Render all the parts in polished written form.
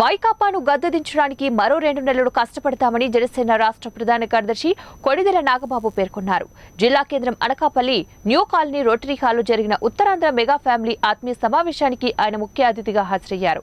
వైకాపాను గద్దెదించడానికి మరో 2 నెలలు కష్టపడతామని జనసేన రాష్ట్ర ప్రధాన కార్యదర్శి కొణిదెల నాగబాబు పేర్కొన్నారు. జిల్లా కేంద్రం అనకాపల్లి న్యూ కాలనీ రోటరీ హాల్లో జరిగిన ఉత్తరాంధ్ర మెగా ఫ్యామిలీ ఆత్మీయ సమావేశానికి ఆయన ముఖ్య అతిథిగా హాజరయ్యారు.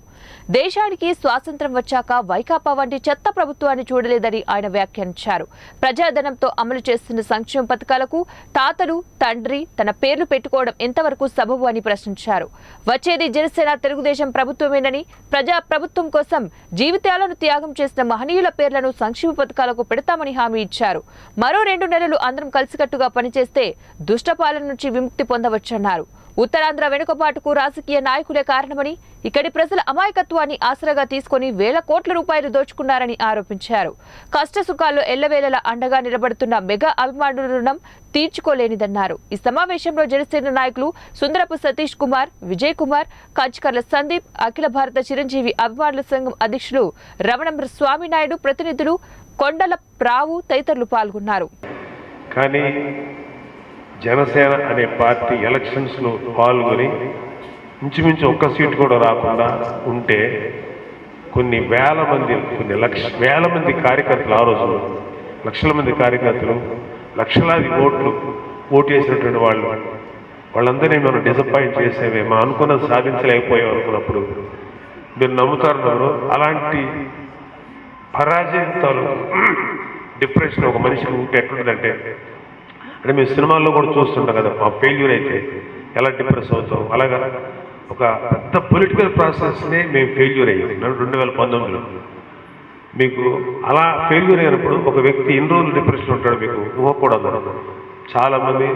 దేశానికి స్వాతంత్ర్యం వచ్చాక వైకాపా వంటి చెత్త ప్రభుత్వాన్ని చూడలేదని ఆయన వ్యాఖ్యానించారు. ప్రజాధనంతో అమలు చేస్తున్న సంక్షేమ పథకాలకు తాతలు తండ్రి తన పేర్లు పెట్టుకోవడం ఎంతవరకు సబబు అని ప్రశ్నించారు. వచ్చేది జనసేన తెలుగుదేశం ప్రభుత్వమేనని, ప్రజా ప్రభుత్వం కోసం జీవితాలను త్యాగం చేసిన మహనీయుల పేర్లను సంక్షేమ పథకాలకు పెడతామని హామీ ఇచ్చారు. మరో 2 నెలలు అందరం కలిసికట్టుగా పనిచేస్తే దుష్టపాలన నుంచి విముక్తి పొందవచ్చన్నారు. ఉత్తరాంధ్ర వెనుకబాటుకు రాజకీయ నాయకులే కారణమని, ఇక్కడి ప్రజల అమాయకత్వాన్ని ఆసరాగా తీసుకుని వేల కోట్ల రూపాయలు దోచుకున్నారని ఆరోపించారు. కష్ట సుఖాల్లో ఎల్లవేళలా అండగా నిలబడుతున్న మెగా అభిమానుల రుణం తీర్చుకోలేనిదన్నారు. ఈ సమావేశంలో జనసేన నాయకులు సుందరపు సతీష్ కుమార్, విజయ్ కుమార్, కంచికర్ల సందీప్, అఖిల భారత చిరంజీవి అభిమానుల సంఘం అధ్యక్షులు రమణం స్వామినాయుడు, ప్రతినిధులు కొండల రావు తదితరులు పాల్గొన్నారు. కానీ జనసేన అనే పార్టీ ఎలక్షన్స్లో పాల్గొని ఇంచుమించు ఒక్క సీటు కూడా రాకుండా ఉంటే కొన్ని వేల మంది కార్యకర్తలు, ఆ రోజు లక్షల మంది కార్యకర్తలు, లక్షలాది ఓటేసినటువంటి వాళ్ళందరినీ మనం డిసప్పాయింట్ చేసేవే, మనం అనుకున్నది సాధించలేకపోయాం అనుకున్నప్పుడు మీరు నమ్ముతారు. అలాంటి పరాజయాలు డిప్రెషన్ ఒక మనిషికి ఉంటే ఎట్లుంటుందంటే, అంటే మేము సినిమాల్లో కూడా చూస్తుంటాం కదా, మా ఫెయిల్యూర్ అయితే ఎలా డిప్రెస్ అవుతాం, అలాగా ఒక పెద్ద పొలిటికల్ ప్రాసెస్నే మేము ఫెయిల్యూర్ అయ్యాం 2019లో. మీకు అలా ఫెయిల్యూర్ అయినప్పుడు ఒక వ్యక్తి ఎన్ని రోజులు డిప్రెషన్ ఉంటాడు మీకు ఊహకూడదు. చాలామంది